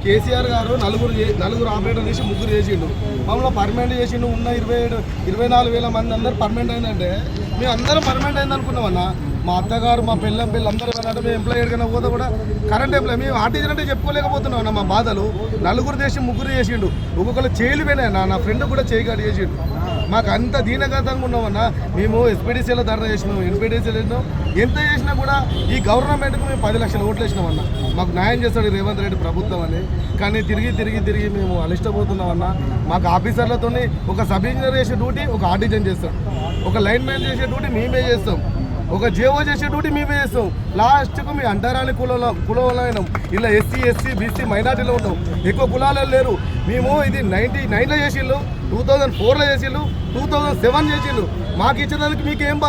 కేసీఆర్ గారు నలుగురు ఆపరేటర్ చేసి ముగ్గురు చేసిండు, మమ్మల్ని పర్మనెంట్ చేసిండు. ఉన్న 24,000 మంది అందరూ పర్మనెంట్ అయిందంటే మేము అందరం పర్మనెంట్ అయింది అనుకున్నామన్న. మా అత్తగారు మా పిల్లలు అందరూ వెళ్ళాలంటే మేము ఎంప్లాయ్ ఎక్కడికైనా పోతే కూడా కరెంట్ ఎంప్లాయ్ మేము ఆర్టీజన్ అంటే చెప్పుకోలేకపోతున్నాం అన్న. మా బాధలు నలుగురు చేసి ముగ్గురు చేసిండు, ఒక్కొక్కరు చేయలు పోయినా. నా ఫ్రెండ్ కూడా చేయగాడు చేసిండు. మాకు అంత దీనగతంగా ఉన్నామన్న. మేము ఎస్పీడీసీలో ధర్నా చేసినాం, ఎన్పీడీసీలో వేసినాం. ఎంత చేసినా కూడా ఈ గవర్నమెంట్కు మేము 10 లక్షల ఓట్లు వేసినామన్న. మాకు న్యాయం చేస్తాడు రేవంత్ రెడ్డి ప్రభుత్వం అని. కానీ తిరిగి మేము అలిష్టపోతున్నామన్న. మాకు ఆఫీసర్లతో ఒక సబ్ ఇంజనీర్ చేసే డ్యూటీ ఒక ఆర్టిజన్ చేస్తాం, ఒక లైన్ మ్యాన్ చేసే డ్యూటీ మేమే చేస్తాం, ఒక జేఓ చేసే డ్యూటీ మేమే చేస్తాం. లాస్ట్కు మీ అంటారాని కులంలో ఇలా ఎస్సీ బీసీ మైనార్టీలో ఉన్నాం. ఎక్కువ కులాలలో లేరు. మేము ఇది 99లో చేసిళ్ళు, 2004లో చేసిళ్ళు, 2007 చేసిళ్ళు. మాకు ఇచ్చినందుకు మీకు ఏం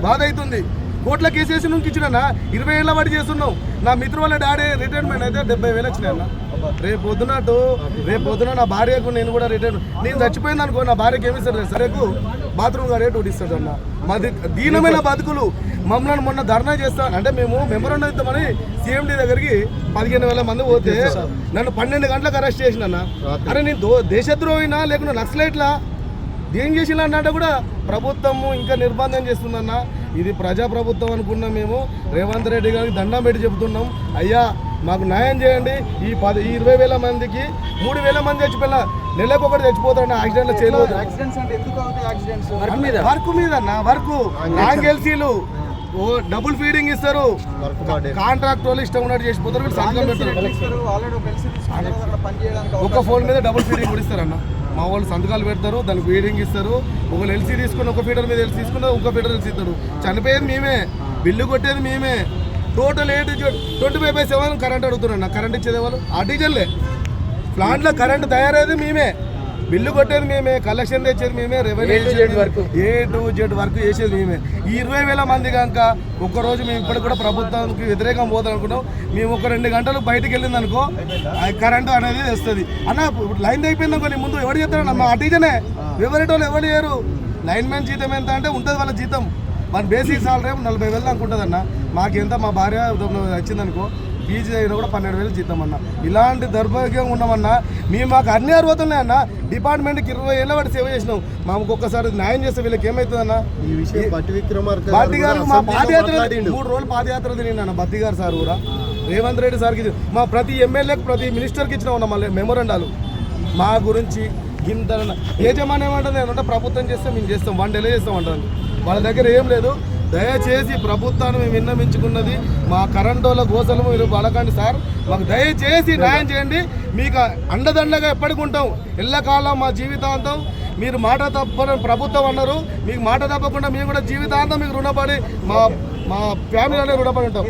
బాధ అవుతుంది? కోట్ల కేసేసి నుంచి ఇచ్చినా 20 ఏళ్ళ వాడి చేస్తున్నాం. నా మిత్రు వాళ్ళ డాడీ రిటైర్మెంట్ అయితే 70,000 వచ్చినాయి అన్న. రేపు పొద్దున నా భార్యకు నేను కూడా నేను చచ్చిపోయింది అనుకో, నా భార్యకి ఏమి ఇస్తారు? సరేకు బాత్రూమ్ గారే టూటి ఇస్తాడు అన్న. మాది దీనమైన బతుకులు. మమ్మల్ని మొన్న ధర్నా చేస్తాను అంటే మేము మెమోరాండం ఇస్తామని సీఎండీ దగ్గరికి 15,000 మంది పోతే నన్ను 12 గంటలకు అరెస్ట్ చేసిన. అరే నేను దేశద్రోహినా లేకుండా నక్సలైట్లా ఏం చేసినా అంటే కూడా ప్రభుత్వము ఇంకా నిర్బంధం చేస్తుందన్న. ఇది ప్రజాప్రభుత్వం అనుకున్నాం. మేము రేవంత్ రెడ్డి గారికి దండం పెట్టి చెబుతున్నాం, అయ్యా మాకు న్యాయం చేయండి. ఈ 20,000 మందికి 3,000 మంది చచ్చిపోయినా నెలకు ఒకటి చచ్చిపోతాడు యాక్సిడెంట్లో చేయలేదు. వర్క్ మీద అన్న, వర్క్ యాంగెల్సీలు డబుల్ ఫీడింగ్ ఇస్తారు, కాంట్రాక్ట్ వాళ్ళు ఇష్టం ఉన్నట్టు చేసిపోతారు. సంతకం పెడతారు, ఒక ఫోన్ మీద డబుల్ ఫీడింగ్ కూడా ఇస్తారన్న. మా వాళ్ళు సంతకాలు పెడతారు, దానికి ఫీడింగ్ ఇస్తారు. ఒకళ్ళు ఎల్సీ తీసుకుని ఒక ఫీడర్ మీద ఎల్సీ తీసుకుని ఇంకో ఫీడర్ ఎల్సీ ఇస్తారు. చనిపోయేది మేమే, బిల్లు కొట్టేది మేమే. టోటల్ 25/7 కరెంట్ అడుగుతున్నాను. కరెంట్ ఇచ్చేది వాళ్ళు ఆర్టీజన్లే. ప్లాంట్లో కరెంట్ తయారయ్యేది మేమే, బిల్లు కొట్టేది మేమే, కలెక్షన్ తెచ్చేది మేమే, రెవెన్యూ A to Z వరకు చేసేది మేమే. ఈ 20,000 మంది కనుక ఒక్కరోజు మేము ఇప్పటికి కూడా ప్రభుత్వానికి వ్యతిరేకం పోతాం అనుకున్నాం. మేము ఒక 2 గంటలు బయటకు వెళ్ళింది అనుకో కరెంటు అనేది వస్తుంది అన్న. లైన్ అయిపోయింది అనుకో, నీ ముందు ఎవరు చెప్తారన్న? మా ఆర్టీజనే. ఎవరేటోళ్ళు ఎవరు చేయరు. లైన్ మ్యాన్ జీతం ఎంత అంటే ఉంటుంది వాళ్ళ జీతం, మన బేసిక్ సాలరీ 40,000 దాకా ఉంటుంది అన్న. మాకెంత మా భార్య వచ్చిందనుకో పీజీ అయినా కూడా 12,000 జీతం అన్న. ఇలాంటి దౌర్భాగ్యంగా ఉన్నామన్నా. మాకు అన్ని అర్హతలున్నాయి అన్న. డిపార్ట్మెంట్కి 20 ఏళ్ళ వాటి సేవ చేసినాం. మాకు ఒక్కసారి న్యాయం చేస్తే వీళ్ళకి ఏమవుతుందన్న? ఈ విషయం బత్తి గారు మా పాదయాత్ర 3 రోజులు పాదయాత్ర తిరిగిన బత్తి గారు సార్ కూడా రేవంత్ రెడ్డి సార్కి మా ప్రతి ఎమ్మెల్యేకి ప్రతి మినిస్టర్కి ఇచ్చిన ఉన్నాం మళ్ళీ మెమోరాండాలు మా గురించి. ఇంత యాజమాన్యం ఏమంటుంది ఏమంటే ప్రభుత్వం చేస్తే మేము చేస్తాం, 1 డేలో చేస్తాం అంటారు. వాళ్ళ దగ్గర ఏం లేదు. దయచేసి ప్రభుత్వాన్ని మేము విన్నవించుకున్నది, మా కరెంట్ వాళ్ళ గోసలు మీరు పడకండి సార్, మాకు దయచేసి న్యాయం చేయండి. మీకు అండదండగా ఎప్పటికి ఉంటాం ఎల్లకాలం మా జీవితాంతం. మీరు మాట తప్పని ప్రభుత్వం అన్నారు, మీకు మాట తప్పకుండా మేము కూడా జీవితాంతం మీకు రుణపడి మా ఫ్యామిలీ రుణపడి ఉంటాం.